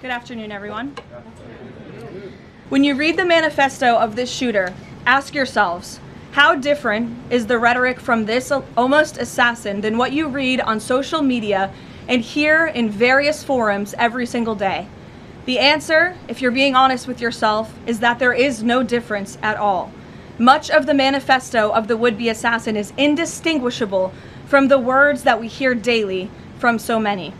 Good afternoon, everyone. When you read the manifesto of this shooter, ask yourselves, how different is the rhetoric from this almost assassin than what you read on social media and hear in various forums every single day? The answer, if you're being honest with yourself, is that there is no difference at all. Much of the manifesto of the would-be assassin is indistinguishable from the words that we hear daily from so many.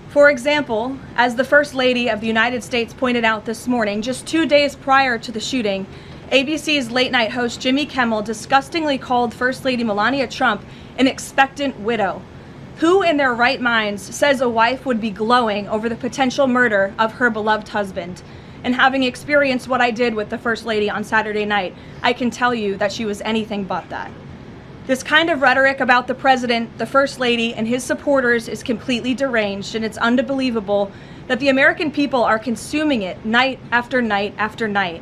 For example, as the First Lady of the United States pointed out this morning, just 2 days prior to the shooting, ABC's late-night host Jimmy Kimmel disgustingly called First Lady Melania Trump an expectant widow. Who in their right minds says a wife would be glowing over the potential murder of her beloved husband? And having experienced what I did with the First Lady on Saturday night, I can tell you that she was anything but that. This kind of rhetoric about the president, the First Lady, and his supporters is completely deranged, and it's unbelievable that the American people are consuming it night after night after night.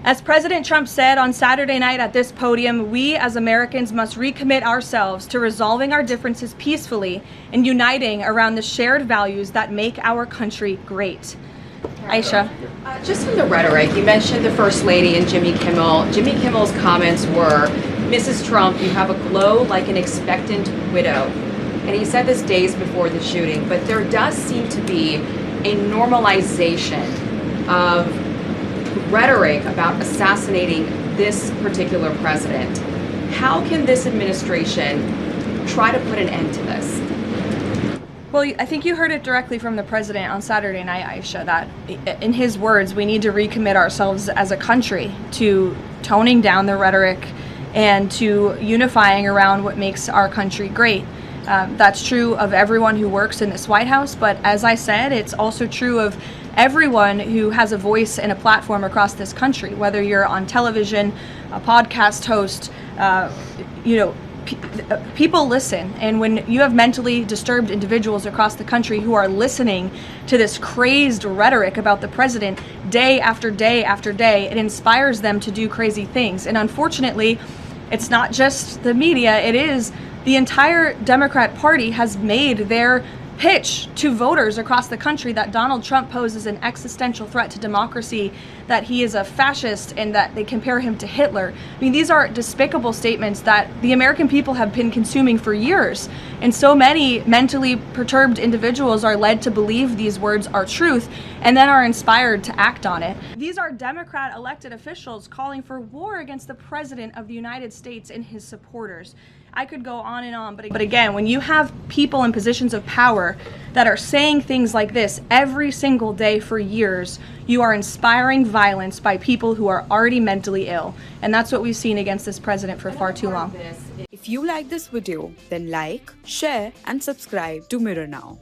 As President Trump said on Saturday night at this podium, we as Americans must recommit ourselves to resolving our differences peacefully and uniting around the shared values that make our country great. Aisha. Just on the rhetoric, you mentioned the First Lady and Jimmy Kimmel. Jimmy Kimmel's comments were, "Mrs. Trump, you have a glow like an expectant widow." And he said this days before the shooting, but there does seem to be a normalization of rhetoric about assassinating this particular president. How can this administration try to put an end to this? Well, I think you heard it directly from the president on Saturday night, Aisha, that in his words, we need to recommit ourselves as a country to toning down the rhetoric and to unifying around what makes our country great. That's true of everyone who works in this White House, but as I said, it's also true of everyone who has a voice and a platform across this country, whether you're on television, a podcast host, people listen, and when you have mentally disturbed individuals across the country who are listening to this crazed rhetoric about the president day after day after day, it inspires them to do crazy things. And unfortunately, it's not just the media, it is the entire Democrat Party has made their pitch to voters across the country that Donald Trump poses an existential threat to democracy, that he is a fascist, and that they compare him to Hitler. I mean, these are despicable statements that the American people have been consuming for years. And so many mentally perturbed individuals are led to believe these words are truth and then are inspired to act on it. These are Democrat elected officials calling for war against the President of the United States and his supporters. I could go on and on, but again, when you have people in positions of power that are saying things like this every single day for years, you are inspiring violence by people who are already mentally ill. And that's what we've seen against this president for far too long. If you like this video, then like, share, and subscribe to Mirror Now.